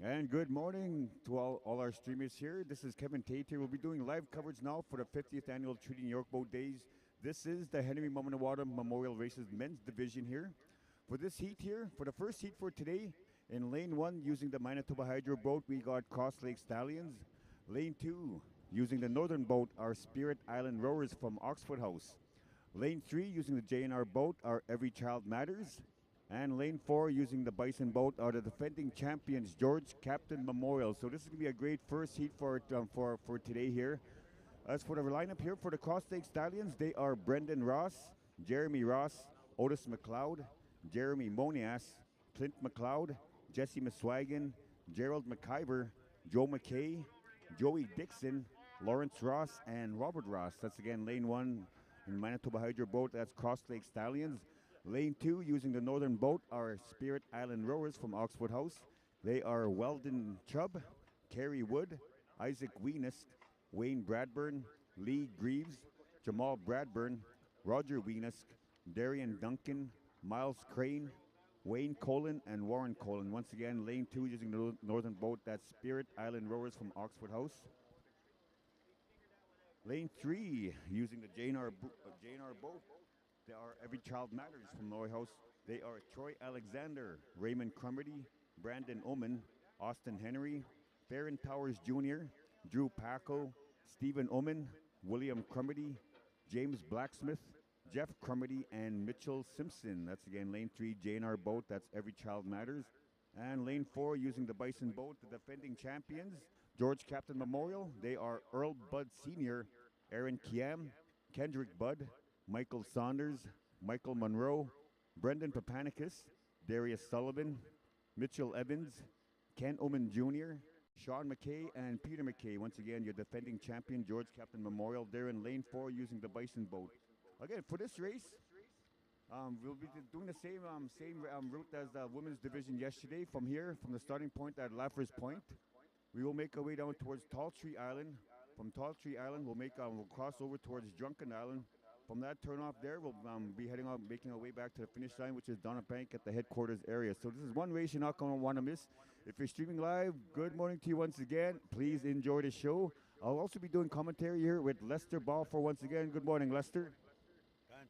And good morning to all our streamers here. This is Kevin Tate here. We'll be doing live coverage now for the 50th annual Treaty New York Boat Days. This is the Henry Muminawatum Memorial Races men's division here. For this heat here, for the first heat for today, in lane 1 using the Manitoba Hydro boat, we got Cross Lake Stallions. Lane 2 using the Northern boat, our Spirit Island Rowers from Oxford House. Lane 3 using the JNR boat, our Every Child Matters. And lane 4 using the Bison boat are the defending champions, George Captain Memorial. So this is going to be a great first heat for today here. As for the lineup here for the Cross Lake Stallions, they are Brendan Ross, Jeremy Ross, Otis McLeod, Jeremy Monias, Clint McLeod, Jesse Miswagon, Gerald McIver, Joe McKay, Joey Dixon, Lawrence Ross, and Robert Ross. That's again lane 1 in Manitoba Hydro boat. That's Cross Lake Stallions. Lane 2 using the Northern boat are Spirit Island Rowers from Oxford House. They are Weldon Chubb, Kerry Wood, Isaac Weenus, Wayne Bradburn, Lee Greaves, Jamal Bradburn, Roger Weenus, Darian Duncan, Miles Crane, Wayne Colin, and Warren Colin. Once again, lane 2 using the Northern boat. That's Spirit Island Rowers from Oxford House. Lane 3 using the JNR boat. They are Every Child Matters from Loy House. They are Troy Alexander, Raymond Crummerty, Brandon Oman, Austin Henry, Farron Towers Jr., Drew Paco, Stephen Oman, William Crummerty, James Blacksmith, Jeff Crummerty, and Mitchell Simpson. That's again lane 3, JNR boat. That's Every Child Matters. And lane 4 using the Bison boat, the defending champions, George Captain Memorial. They are Earl Budd Sr., Aaron Kiam, Kendrick Budd, Michael Saunders, Michael Monroe, Brendan Papanicus, Darius Sullivan, Mitchell Evans, Ken Oman Jr., Sean McKay, and Peter McKay. Once again, your defending champion, George Captain Memorial. They're in lane 4 using the Bison boat. Again, for this race, we'll be doing the same route as the women's division yesterday. From here, from the starting point at Laffers Point, we will make our way down towards Tall Tree Island. From Tall Tree Island, we'll cross over towards Drunken Island. From that turnoff there, we'll be heading out, making our way back to the finish line, which is Donna Bank at the headquarters area. So this is one race you're not going to want to miss. If you're streaming live, good morning to you once again. Please enjoy the show. I'll also be doing commentary here with Lester Balfour once again. Good morning, Lester.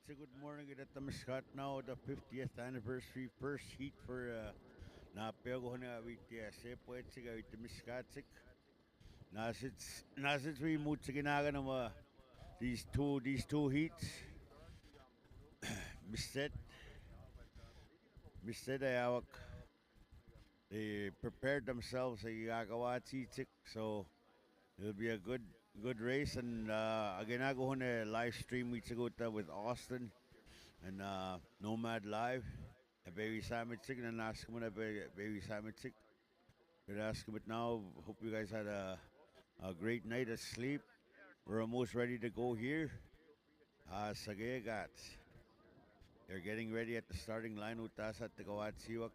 Good morning at the Muscat now, the 50th anniversary first heat for Napego na with the Sepoet siga with the Muscatic. Nasits we mood sa ginaga ng these two heats. Misted Misted Ayawak. They prepared themselves sa gagawa at Sitik, so it'll be a good race. And again, I go on a live stream weeks ago with Austin and Nomad Live. A baby Samitik and ask him a baby Samitik. Could ask him it now. Hope you guys had a great night of sleep. We're almost ready to go here. Sagegat. They're getting ready at the starting line. Utas at the Kawat Siwak.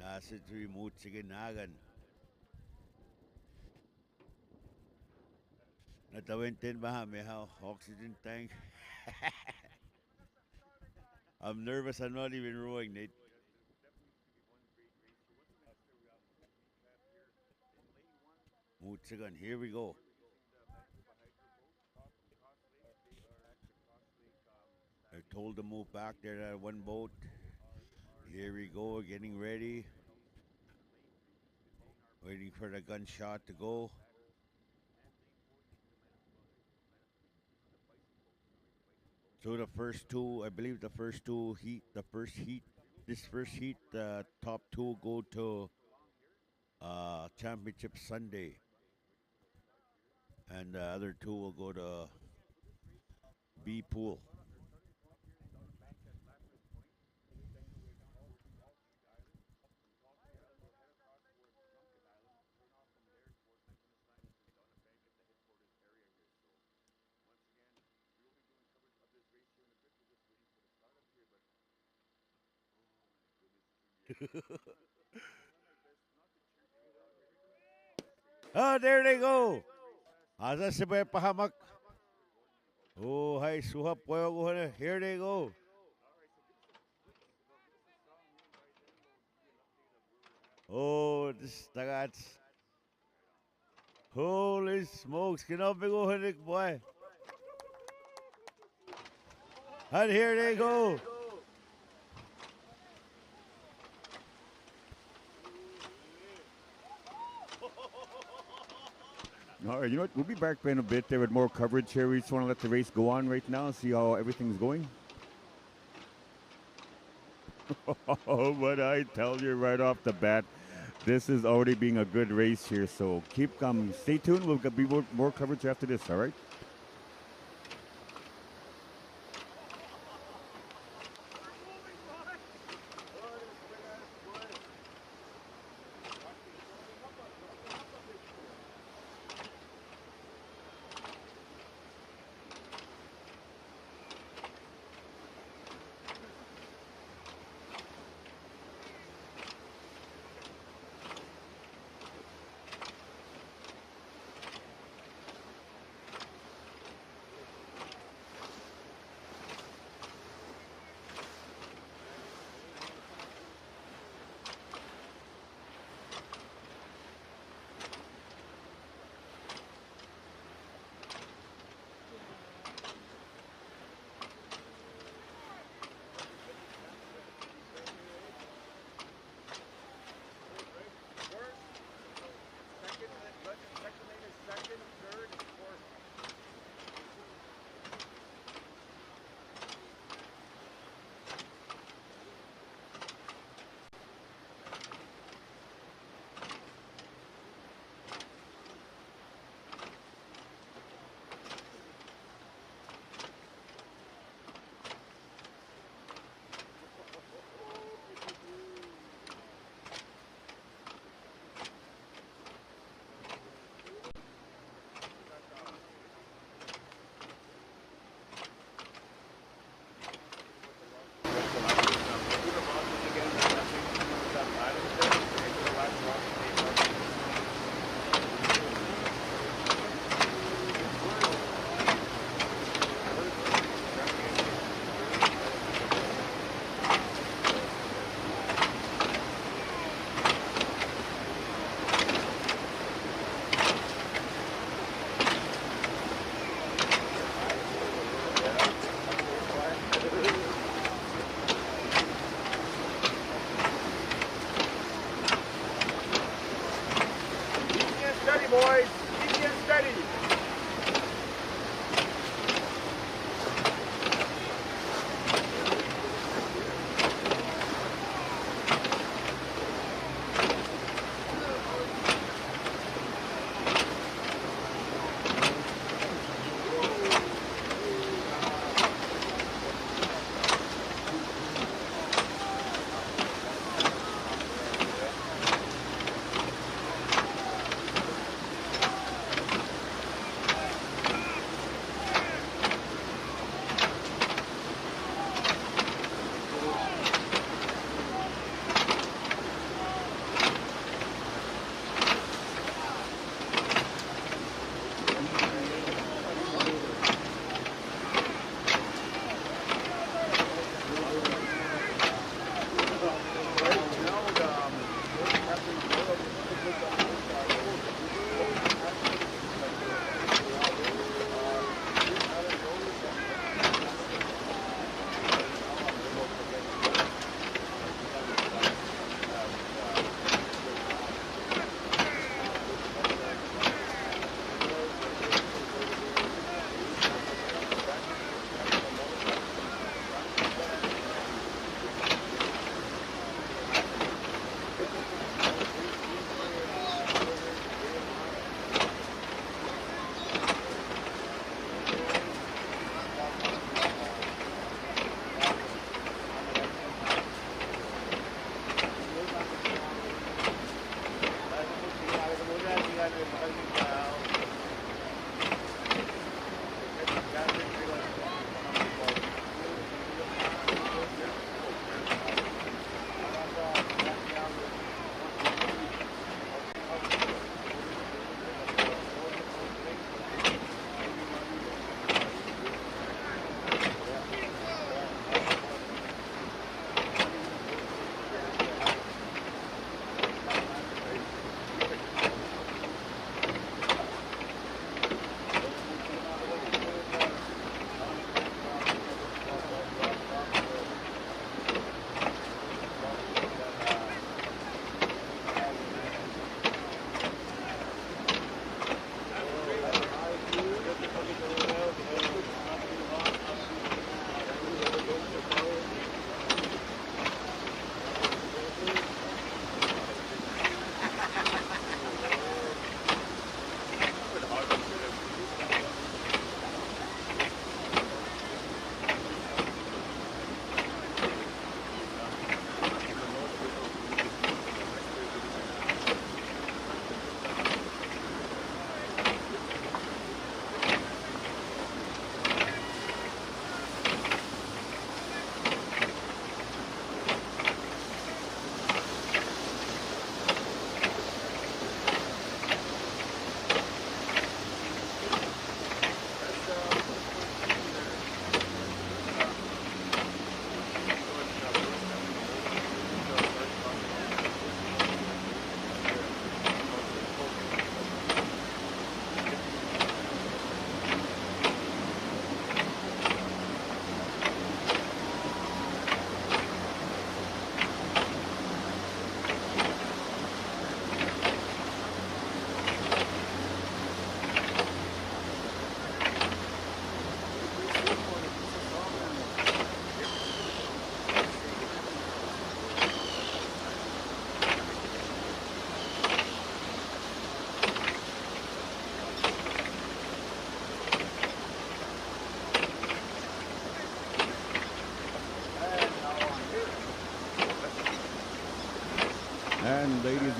Nasa remote Siginagan. Natawentin ba may oxygen tank? I'm nervous. I'm not even rowing, Nate. Mutsigan, here we go. They're told to move back there at one boat. Here we go, getting ready. Waiting for the gunshot to go. So the first two, I believe the first heat, this first heat, the top two go to Championship Sunday. And the other two will go to B Pool. Oh, there they go. Asa si pahamak. Oh, hi, suhap po. Here they go. Oh, this tagats. Holy smokes, kinabigo Nick boy. And here they go. All right, you know what? We'll be back in a bit there with more coverage here. We just want to let the race go on right now, see how everything's going. Oh, but I tell you right off the bat, this is already being a good race here. So keep stay tuned. We'll be more coverage after this. All right.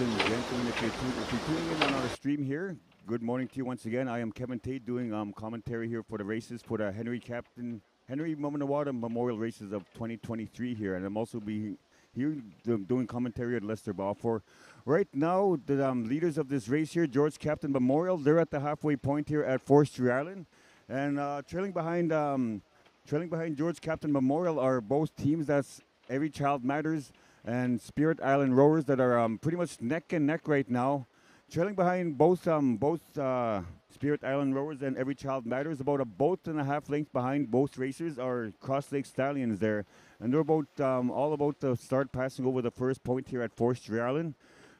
and gentlemen, if you're tuning in on our stream here, good morning to you once again. I am Kevin Tate doing commentary here for the races for the Henry Muminawatum Memorial Races of 2023 here, and I'm also being here doing commentary at Leicester Balfour. Right now, the leaders of this race here, George Captain Memorial, they're at the halfway point here at Forestry Island, and trailing behind George Captain Memorial are both teams. That's Every Child Matters and Spirit Island Rowers that are pretty much neck and neck right now. Trailing behind both Spirit Island Rowers and Every Child Matters, about a boat and a half length behind both racers are Cross Lake Stallions there. And they're about all about to start passing over the first point here at Forestry Island.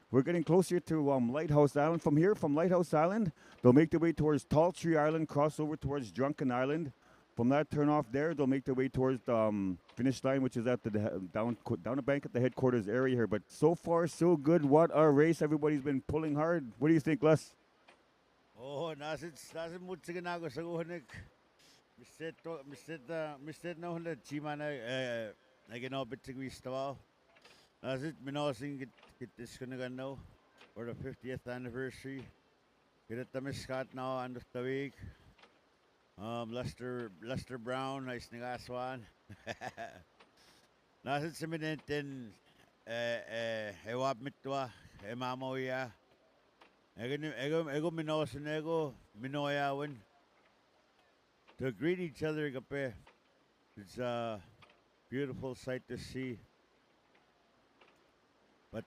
We're getting closer to Lighthouse Island. From here, from Lighthouse Island, they'll make their way towards Tall Tree Island, cross over towards Drunken Island. From that turn off there, they'll make their way towards the finish line, which is at the down the bank at the headquarters area here. But so far, so good. What a race. Everybody's been pulling hard. What do you think, Les? Oh, nasit mutsig na ako sa kuhanik. Mistet na hula chima na ginobit sig wistaw. Nasit minosing kit is gonna go for the 50th anniversary. Kita tamiskat now end of the week. Lester Brown, nice nigaswan. Nasit sa minenten ewab mitwa emamoya. Ego minosan ego minoyawan. To greet each other kape. It's a beautiful sight to see. But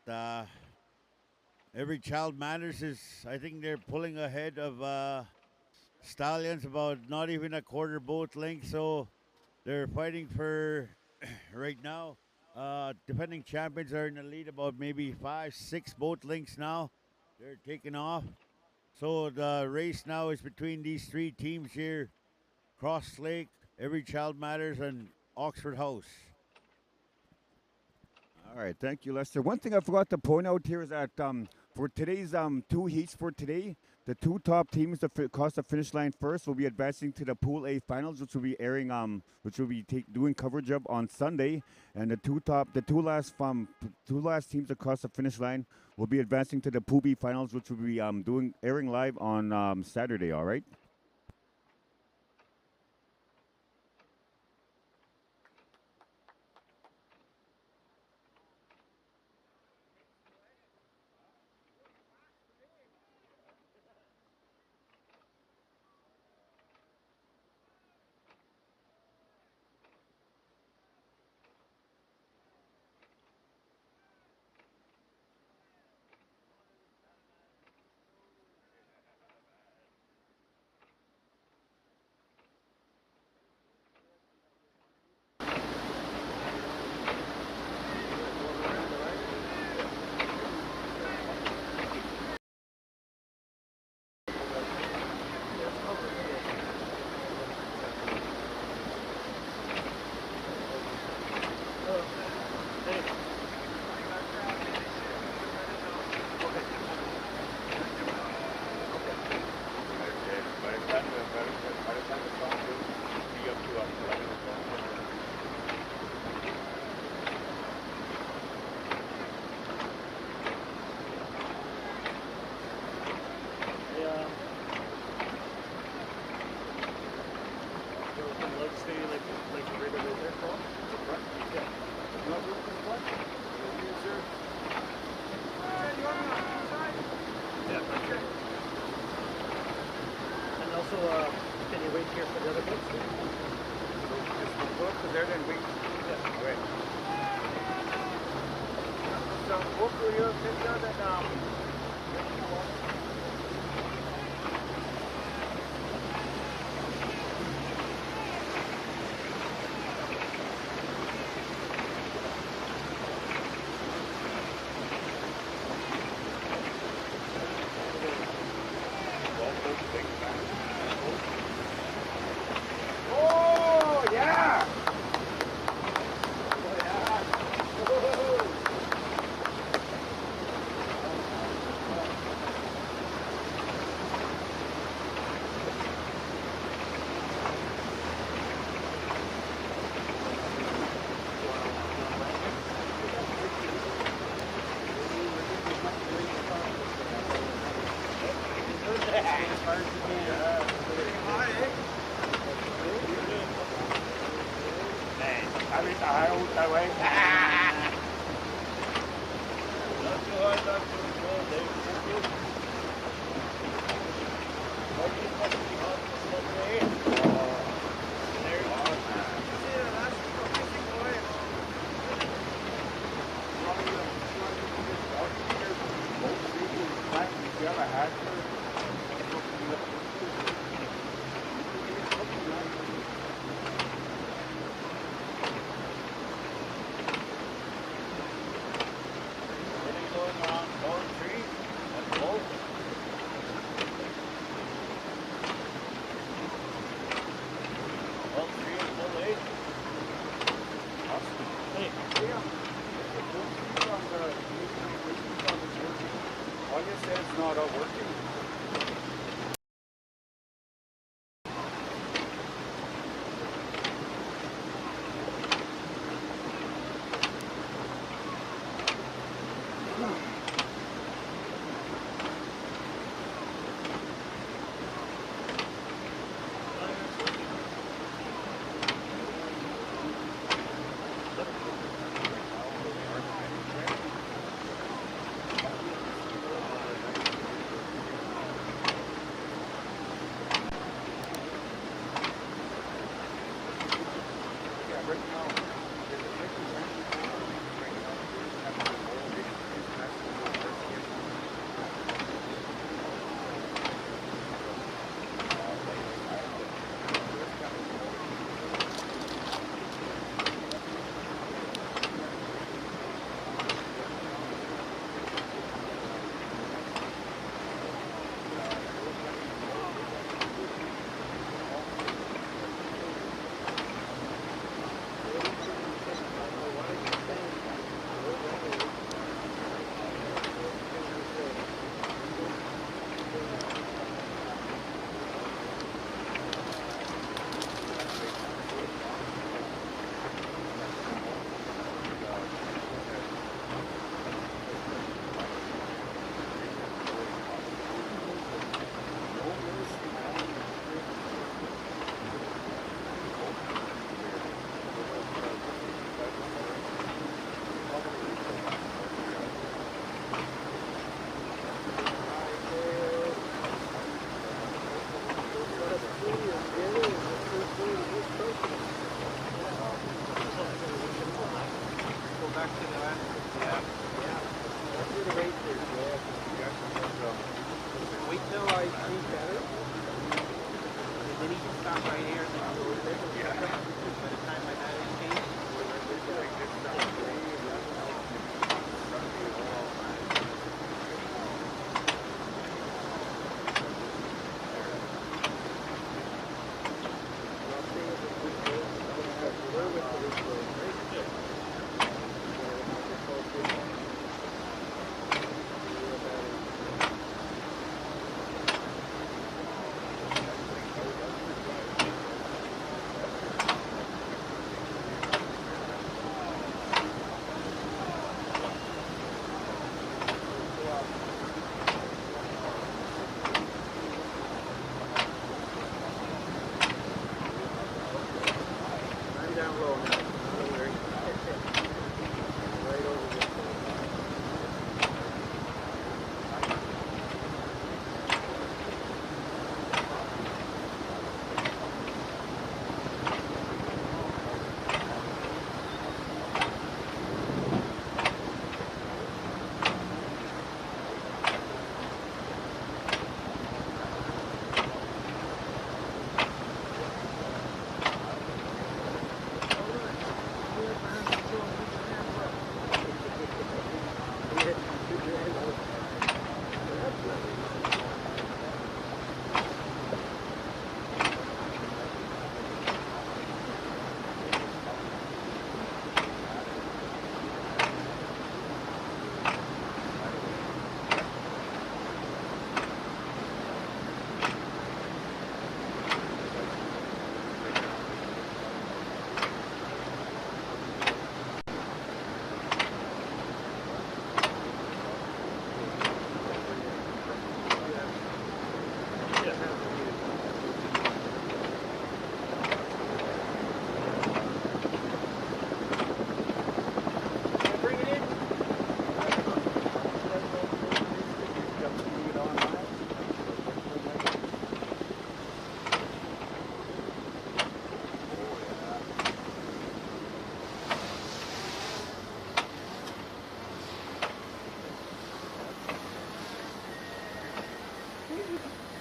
Every Child Matters is, I think they're pulling ahead of Stallions about not even a quarter boat length, so they're fighting for right now. Defending champions are in the lead about maybe 5-6 boat lengths now. They're taking off. So the race now is between these three teams here: Cross Lake, Every Child Matters, and Oxford House. All right, thank you, Lester. One thing I forgot to point out here is that for today's two heats for today, the two top teams that cross the finish line first will be advancing to the Pool A finals, which will be airing, which will be doing coverage of on Sunday, and the two last teams that cross the finish line will be advancing to the Pool B finals, which will be airing live on Saturday. All right.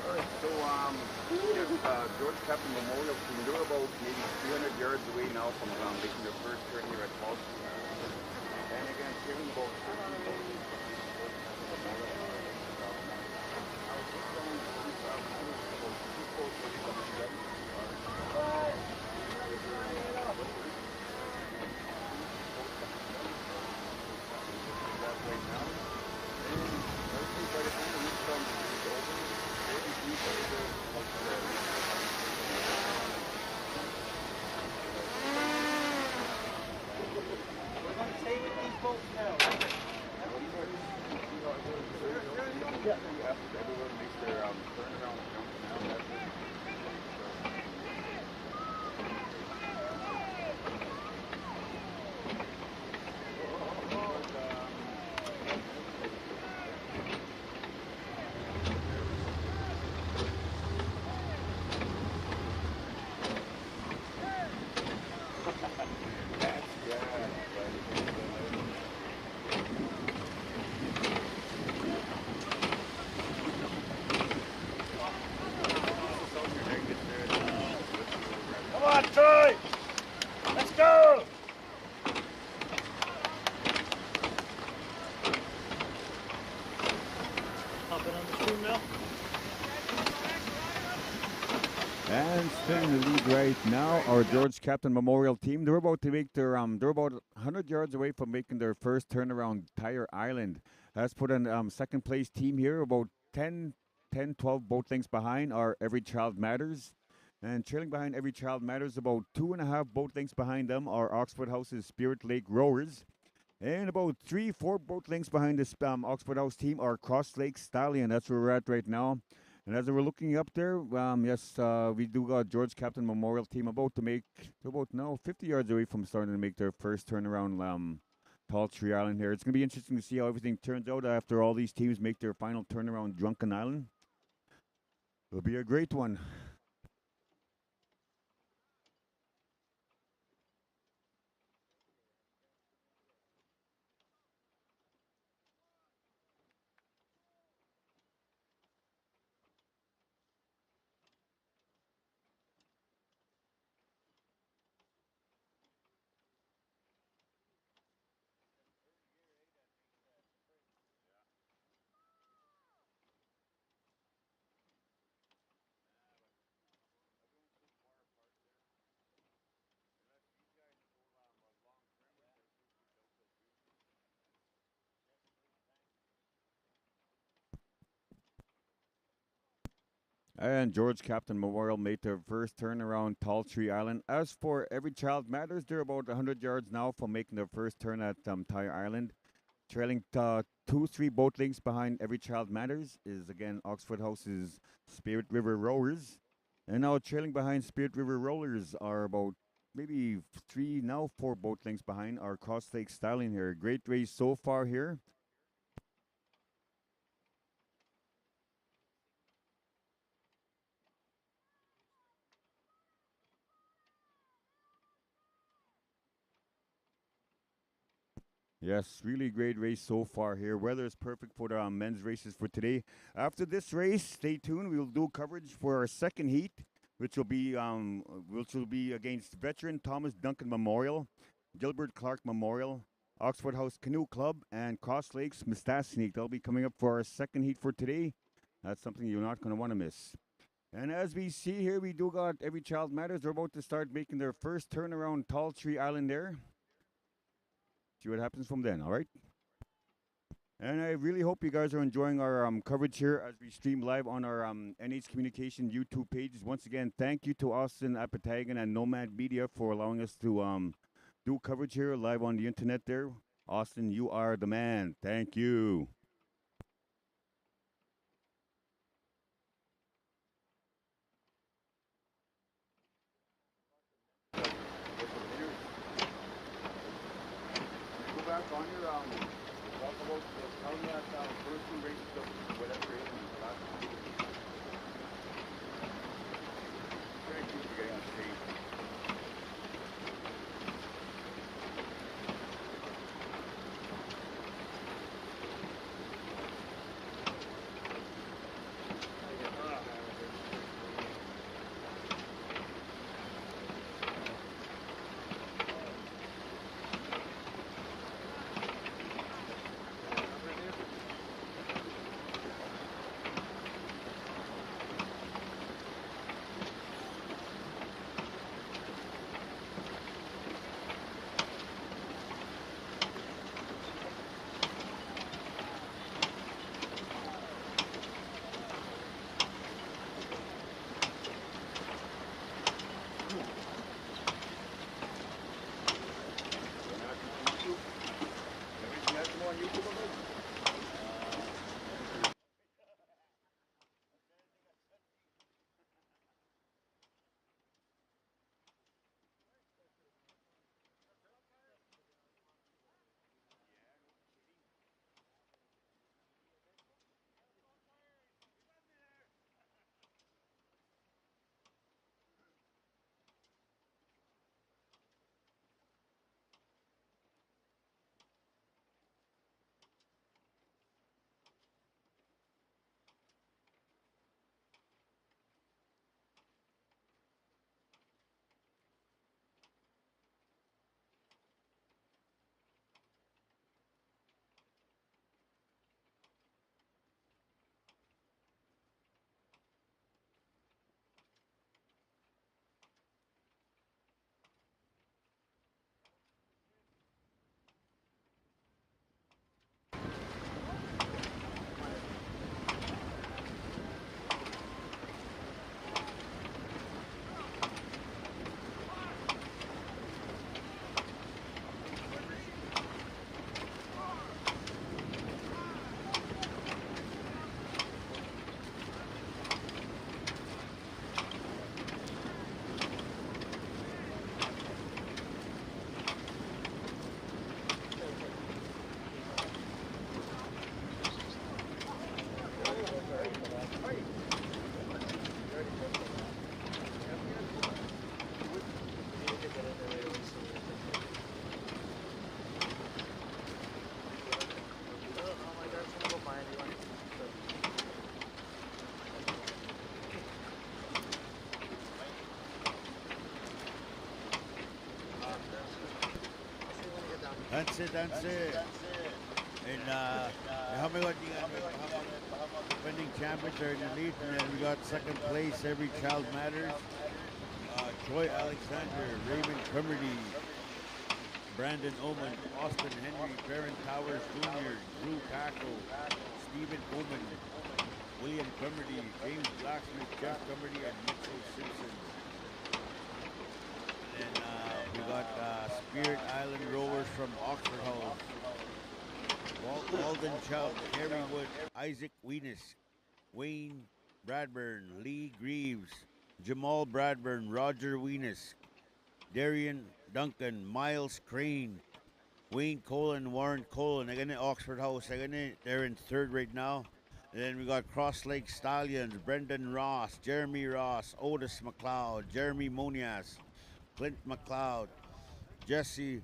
All right, so yes, George Captain Memorial Team, they're about maybe 300 yards away now from making their first turn here at Falls. And again, carrying about 13 boats. Come on, Troy! Let's go! Hopping on the stream now. And still in the lead right now, our George Captain Memorial Team. They're about to make their they're about 100 yards away from making their first turnaround Tire Island. That's put an second place team here, about 12 boat lengths behind our Every Child Matters. And trailing behind Every Child Matters, about 2.5 boat lengths behind them are Oxford House's Spirit Lake Rowers. And about 3-4 boat lengths behind this Oxford House team are Cross Lake Stallion. That's where we're at right now. And as we're looking up there, yes, we do got George Captain Memorial Team about to make, about now 50 yards away from starting to make their first turnaround Tall Tree Island here. It's going to be interesting to see how everything turns out after all these teams make their final turnaround Drunken Island. It'll be a great one. And George Captain Memorial made their first turn around Tall Tree Island. As for Every Child Matters, they're about 100 yards now from making their first turn at Tire Island. Trailing 2-3 boat lengths behind Every Child Matters is again Oxford House's Spirit River Rowers. And now trailing behind Spirit River Rollers are about maybe 4 boat lengths behind our Cross Lake Stallion here. Great race so far here. Yes, really great race so far here. Weather is perfect for the men's races for today. After this race, stay tuned. We will do coverage for our second heat, which will be against Veteran Thomas Duncan Memorial, Gilbert Clark Memorial, Oxford House Canoe Club, and Cross Lakes Mistachinic. They'll be coming up for our second heat for today. That's something you're not going to want to miss. And as we see here, we do got Every Child Matters. They're about to start making their first turn around Tall Tree Island there. See what happens from then, all right? And I really hope you guys are enjoying our coverage here as we stream live on our NH Communication YouTube pages. Once again, thank you to Austin Apatagan and Nomad Media for allowing us to do coverage here live on the internet there. Austin, you are the man. Thank you. Go back on your talk about tell me that first two races of whatever it is last week. Thank you for getting on stage. That's it. And how many defending champions are in the lead, and then we got second place. Every Child Matters. Troy Alexander, Raymond Cummerty, Brandon Oman, Austin Henry, Baron Towers Jr., Drew Taco, Stephen Oman, William Cummerty, James Blacksmith, Jeff Cummerty, and Mitchell Simpson. And we got Spirit Island Rowers from Oxford House. Walden Chubb, Kerry Wood, Isaac Weenus, Wayne Bradburn, Lee Greaves, Jamal Bradburn, Roger Weenus, Darian Duncan, Miles Crane, Wayne Colin, Warren Colin. Again at Oxford House. Again, they're in third right now. And then we got Cross Lake Stallions, Brendan Ross, Jeremy Ross, Otis McLeod, Jeremy Monias, Clint McLeod, Jesse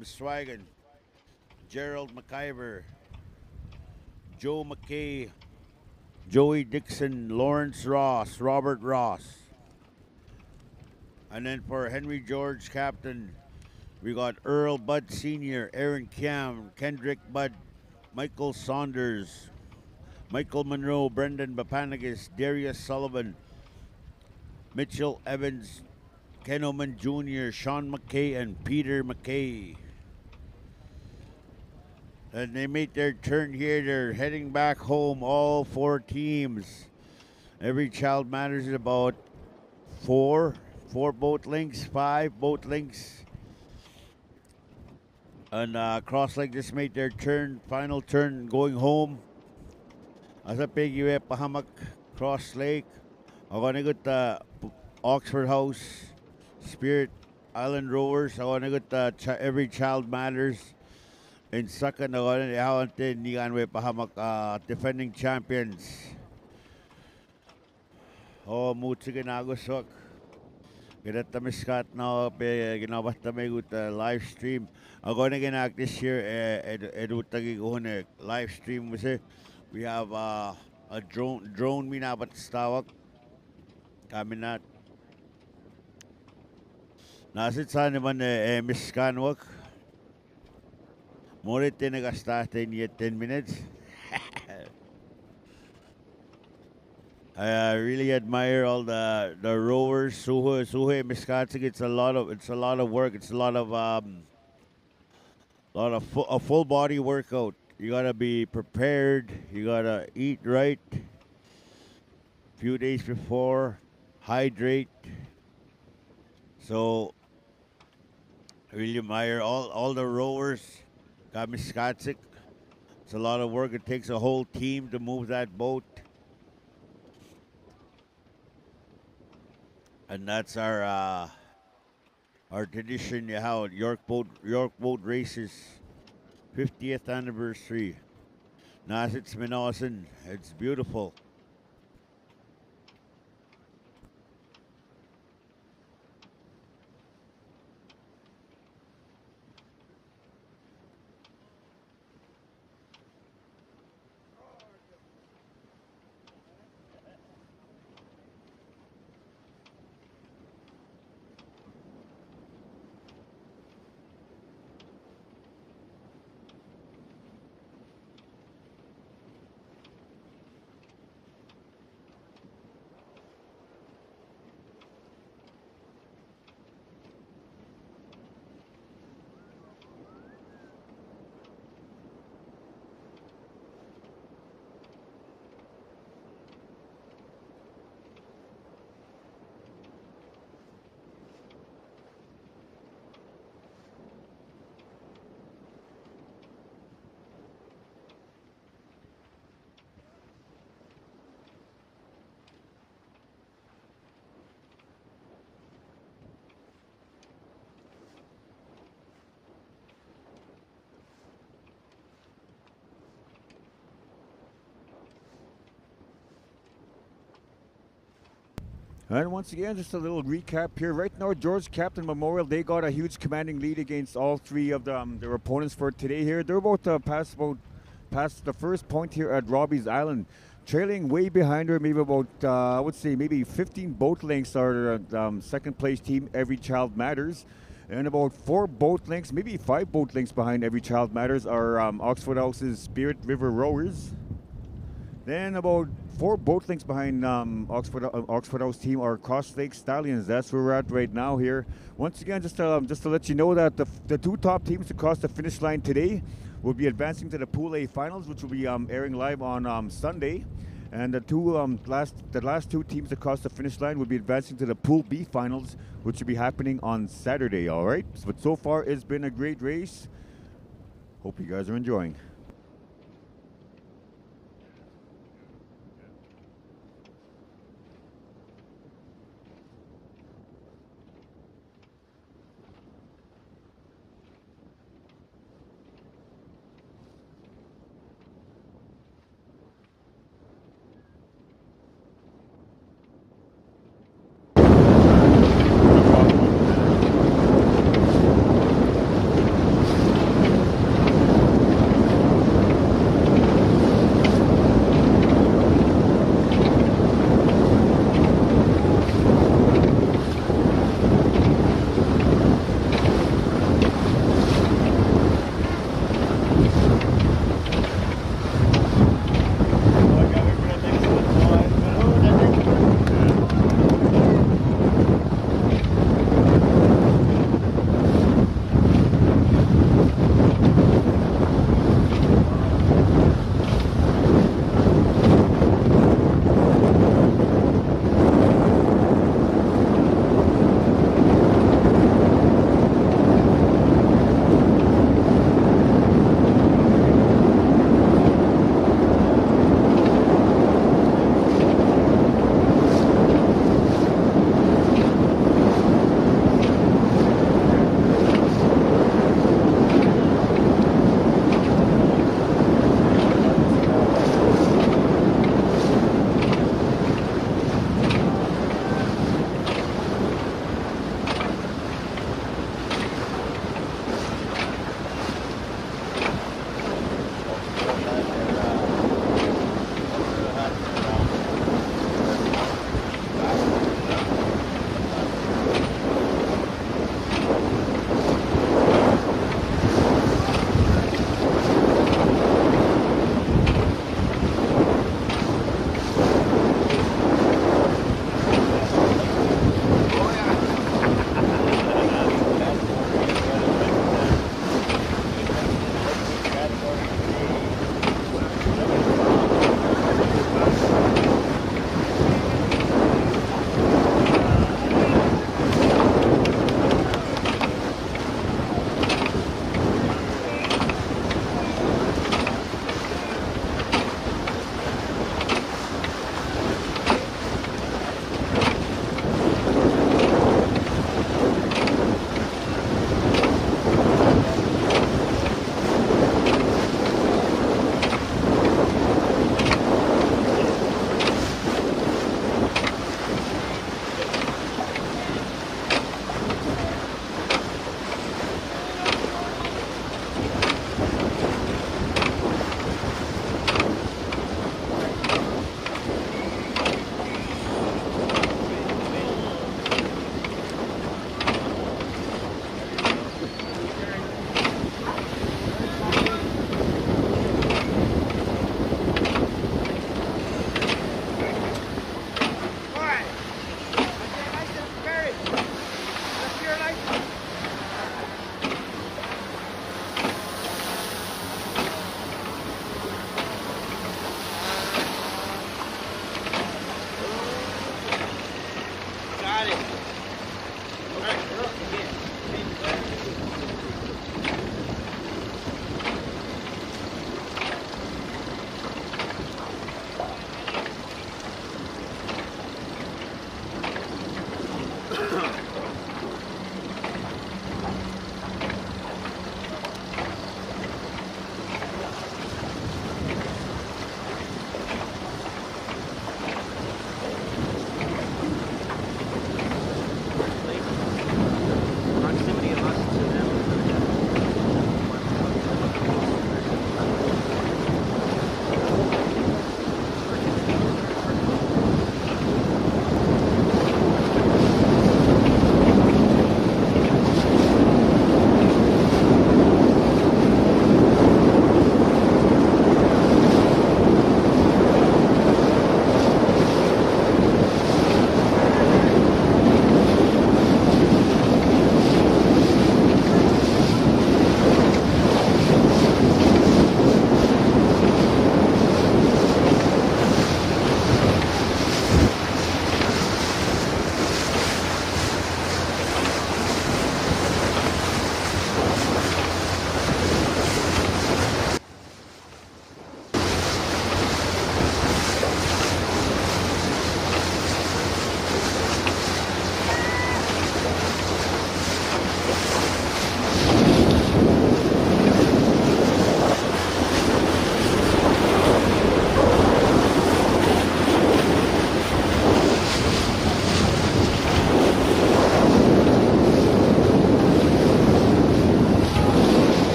Miswagan, Gerald McIver, Joe McKay, Joey Dixon, Lawrence Ross, Robert Ross. And then for Henry George Captain, we got Earl Budd Sr., Aaron Cam, Kendrick Budd, Michael Saunders, Michael Monroe, Brendan Bapanagas, Darius Sullivan, Mitchell Evans, Ken Oman Jr., Sean McKay, and Peter McKay. And they made their turn here. They're heading back home, all four teams. Every Child Matters is about four boat links, 5 boat links. And Cross Lake just made their turn, final turn, going home. Asa pegi pahamak Cross Lake. Ako nagot Oxford House, Spirit Island Rowers. Ako nagot Every Child Matters. In second, ako nahawante niyan pahamak defending champions. Oh, mutsi ginagusok. Kita miskat na ginawa may good live stream. Ako na ginak this year edutagi ko na live stream kasi we have a drone minabat stawak kami na nasit sa naman miskanwak. Morit nagastarte niya 10 minutes. I really admire all the rowers. Suhe Miskatsik. It's a lot of work. It's a lot of a full body workout. You gotta be prepared. You gotta eat right. Few days before, hydrate. So I really admire all the rowers. Got Miskatsik. It's a lot of work. It takes a whole team to move that boat. And that's our tradition. How York Boat Races 50th anniversary. Nasit's Minosan. It's beautiful. And once again, just a little recap here. Right now, George Captain Memorial, they got a huge commanding lead against all three of their opponents for today here. They're about to pass the first point here at Robbie's Island. Trailing way behind her, maybe about, I would say, maybe 15 boat lengths are second place team, Every Child Matters. And about 4 boat lengths, maybe 5 boat lengths behind Every Child Matters are Oxford House's Spirit River Rowers. Then about 4 boat lengths behind Oxford House team are Cross Lake Stallions. That's where we're at right now here. Once again, just to let you know that the 2 top teams to cross the finish line today will be advancing to the Pool A finals, which will be airing live on Sunday. And the last 2 teams to cross the finish line will be advancing to the Pool B finals, which will be happening on Saturday. All right. But so far, it's been a great race. Hope you guys are enjoying.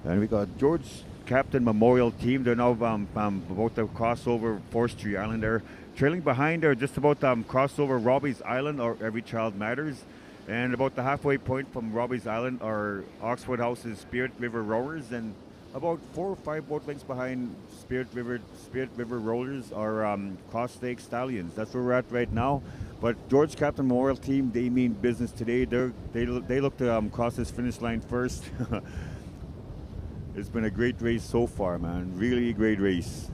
And we got George Captain Memorial Team. They're now about to cross over Forestry Island there. Trailing behind are just about cross over Robbie's Island or Every Child Matters. And about the halfway point from Robbie's Island are Oxford House's Spirit River Rowers. And about 4 or 5 boat lengths behind Spirit River Rollers are Cross Lake Stallions. That's where we're at right now. But George Captain Memorial Team, they mean business today. They look to cross this finish line first. It's been a great race so far, man. Really great race.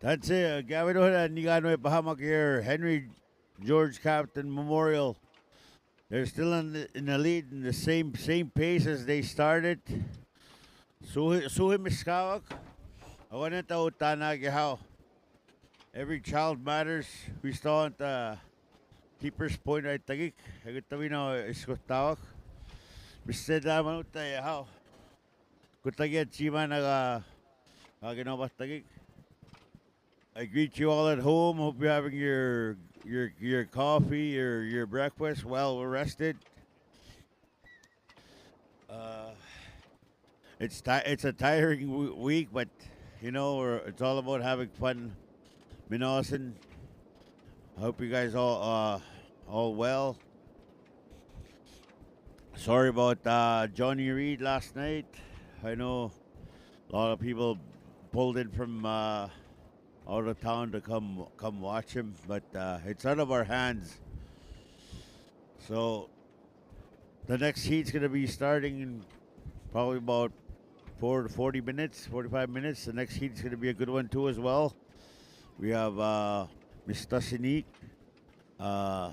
That's it. Gawin ho na ni gano pahamak here. Henry George Captain Memorial. They're still in the lead in the same pace as they started. Suhi miskawak. Awan na utana gihaw. Every child matters. We saw at Keeper's Point ay tagik. Hagut tawi na iskotawak. Bised naman utay how. Kutagi at chima naga ginawa tagik. I greet you all at home. Hope you're having your coffee, your breakfast, well rested. It's a tiring week, but you know it's all about having fun. Minosin, I hope you guys all well. Sorry about Johnny Reed last night. I know a lot of people pulled in from out of town to come watch him, but it's out of our hands. So the next heat's gonna be starting in probably about for 40 minutes, 45 minutes. The next heat's going to be a good one too as well. We have Miss Tasinik, uh,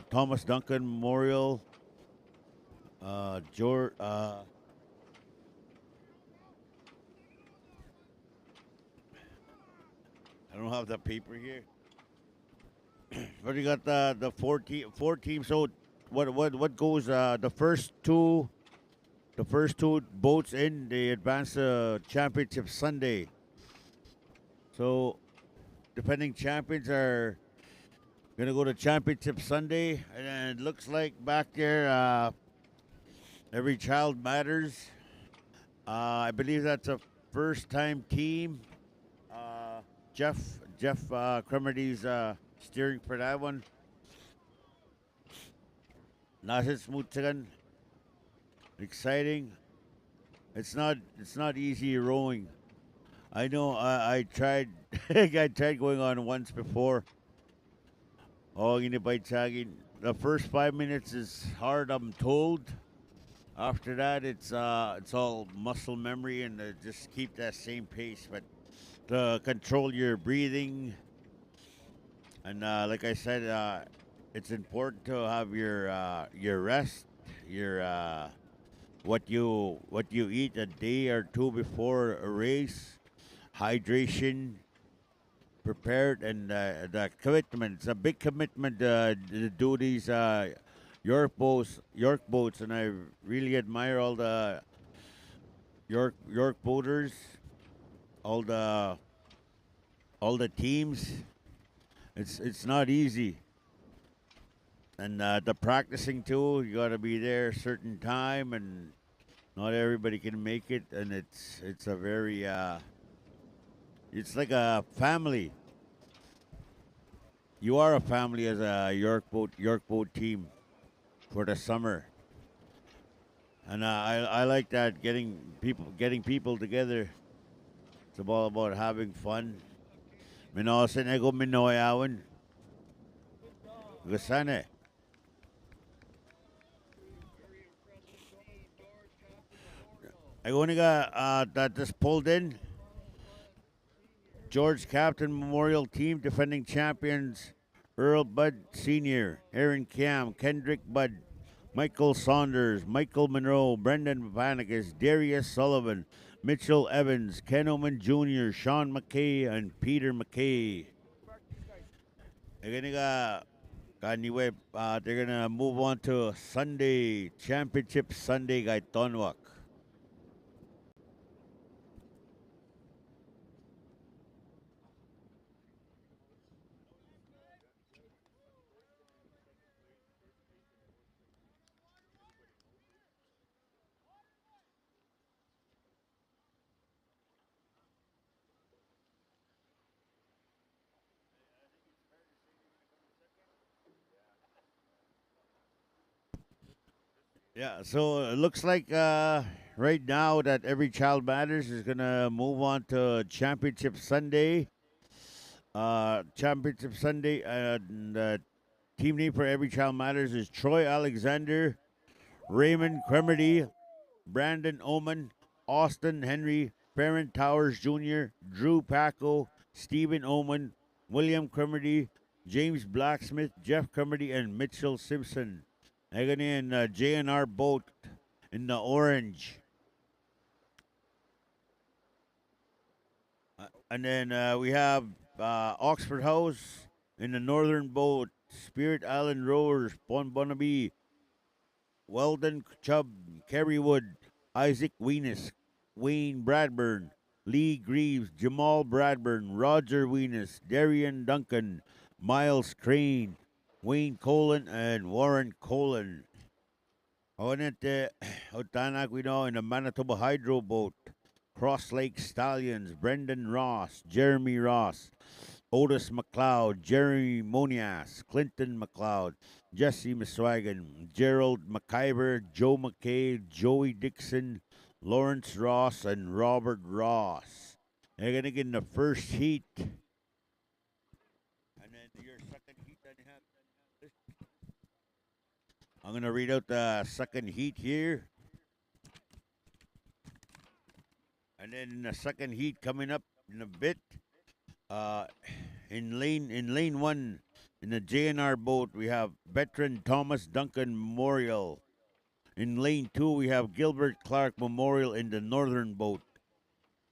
Thomas Duncan Memorial, George. I don't have the paper here, but you got the four teams. So what goes? The first two boats in, they advance the championship Sunday. So defending champions are gonna go to championship Sunday, and it looks like back there, every child matters. I believe that's a first time team. Uh, Jeff Cromarty's steering for that one. Nasa smooth exciting. It's not easy rowing. I know I tried I tried going on once before. Oh, the first 5 minutes is hard, I'm told. After that, it's all muscle memory and just keep that same pace. But to control your breathing, and like I said, it's important to have your rest, your what you eat a day or two before a race, hydration, prepared, and the commitment. It's a big commitment to do these York boats, and I really admire all the York boaters, all the all the teams. It's not easy, and the practicing too. You got to be there a certain time, and not everybody can make it. And it's a very it's like a family. You are a family as a York boat team for the summer, and I like that getting people together. It's all about having fun. Minosan ego minoyawan. Gusane. I only got that just pulled in. George Captain Memorial Team defending champions Earl Budd Sr., Aaron Cam, Kendrick Budd, Michael Saunders, Michael Monroe, Brendan Vanegas, Darius Sullivan, Mitchell Evans, Ken Oman Jr., Sean McKay, and Peter McKay. Anyway, they're gonna move on to Sunday Championship Sunday kay Tonwak. Yeah, so it looks like right now that Every Child Matters is gonna move on to Championship Sunday. Championship Sunday, and team name for Every Child Matters is Troy Alexander, Raymond Cremerty, Brandon Oman, Austin Henry, Farron Towers Jr., Drew Paco, Stephen Oman, William Cremerty, James Blacksmith, Jeff Cremerty, and Mitchell Simpson. Agony and JNR boat in the orange. And then we have Oxford House in the northern boat. Spirit Island Rowers, Bonnaby, Weldon Chubb, Kerrywood, Isaac Weenus, Wayne Bradburn, Lee Greaves, Jamal Bradburn, Roger Weenus, Darian Duncan, Miles Crane, Wayne Colin, and Warren Colin. Onente Otanak we know in the Manitoba Hydro boat. Cross Lake Stallions, Brendan Ross, Jeremy Ross, Otis McLeod, Jerry Monias, Clinton McLeod, Jesse Miswagon, Gerald McIver, Joe McKay, Joey Dixon, Lawrence Ross, and Robert Ross. They're going to get in the first heat. And then your second heat, then you have. I'm going to read out the second heat here. And then the second heat coming up in a bit. Uh, in lane one in the JNR boat we have veteran Thomas Duncan Memorial. In lane two we have Gilbert Clark Memorial in the northern boat.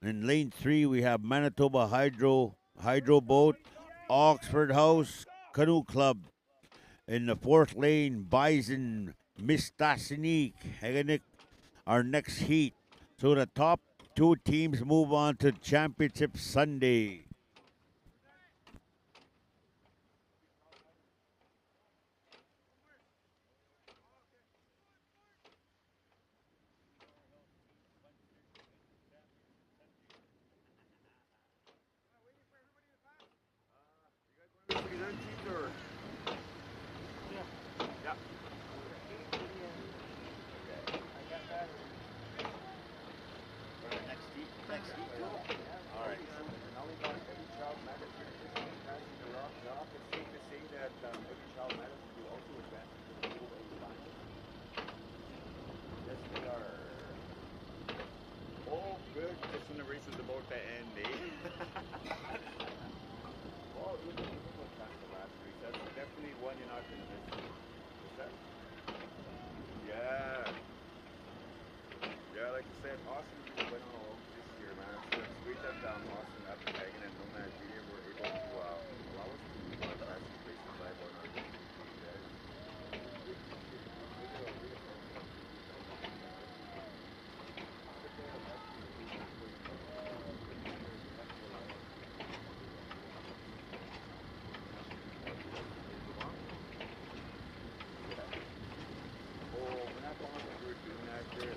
In lane three we have Manitoba Hydro boat, Oxford House Canoe Club. In the fourth lane, Bison Mistassinique Heganik, our next heat. So the top two teams move on to Championship Sunday.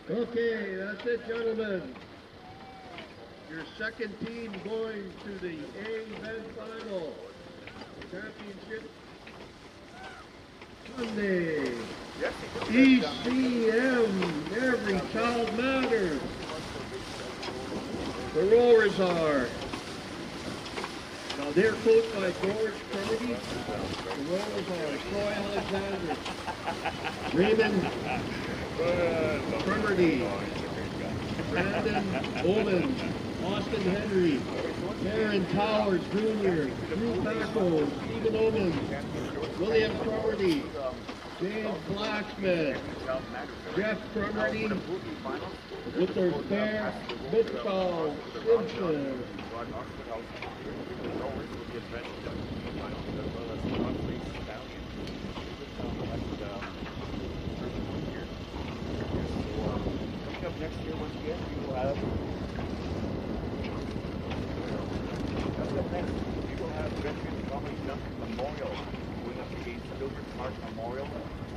Okay, that's it, gentlemen. Your second team going to the A event final. Championship Sunday. ECM, every child matters. The rowers are. Now they're coached by George Kennedy. The rowers are Troy Alexander, Raymond Cromarty, Brandon Bowman, Austin Henry, Aaron Towers Jr., Drew Paco, Stephen Oman, William Cromarty, James Blacksmith, Jeff Cromarty, Victor Fair, Mitchell Simpson. Next year, once again, we will have Veteran Thomas Duncan Memorial going up against Gilbert Clark Memorial,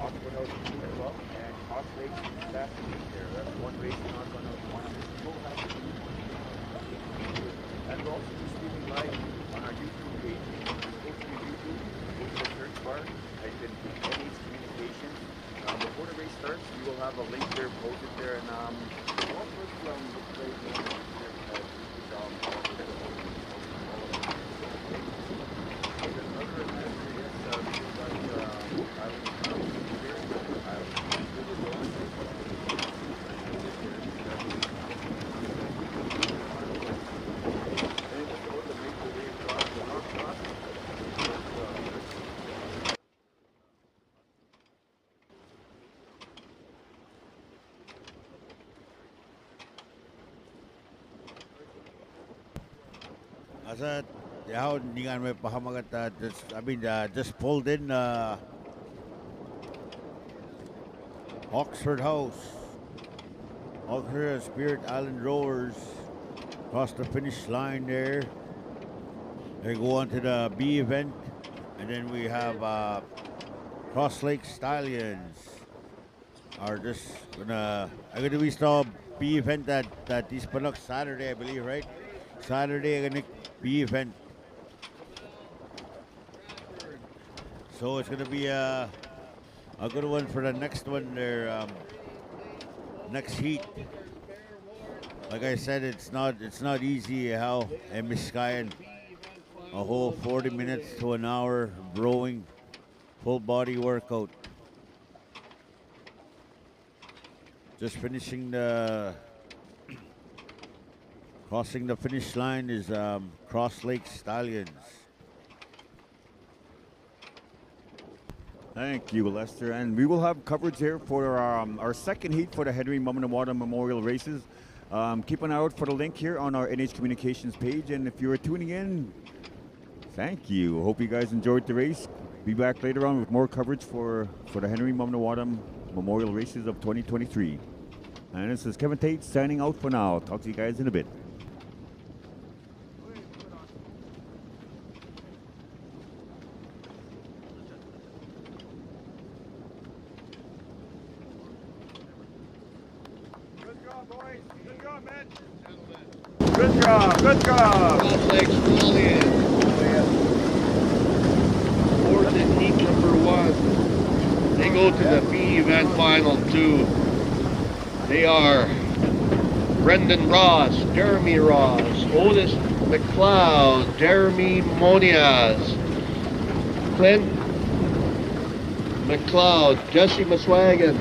Oxford House Canoe Club, and Cross Lakes Basketball there. That's one race we're not going to want to miss. We'll have to do. And we'll also be streaming live on our YouTube page. Go to YouTube, go to the search bar, type in NH Communications. Before the race starts, we will have a link there posted there, and Asa yaw ningan may pahamagat just pulled in Oxford House. Oxford Spirit Island Rowers cross the finish line there. They go on to the B event, and then we have Cross Lake Stallions are just gonna we saw B event that this Panok Saturday, I believe, right? Saturday gonna B event. So it's gonna be a good one for the next one there. Next heat. Like I said, it's not easy how and Miskayan a whole 40 minutes to an hour rowing, full body workout. Just finishing the Crossing the finish line is Cross Lake Stallions. Thank you, Lester. And we will have coverage here for our second heat for the Henry Muminawatum Memorial Races. Keep an eye out for the link here on our NH Communications page. And if you are tuning in, thank you. Hope you guys enjoyed the race. Be back later on with more coverage for the Henry Muminawatum Memorial Races of 2023. And this is Kevin Tate signing out for now. Talk to you guys in a bit. Good job, good job. Cross Lake Stallions. Fourth in heat number 1. They go to the B event final 2. They are Brendan Ross, Jeremy Ross, Otis McLeod, Jeremy Moniaz, Clint McLeod, Jesse Maswagan,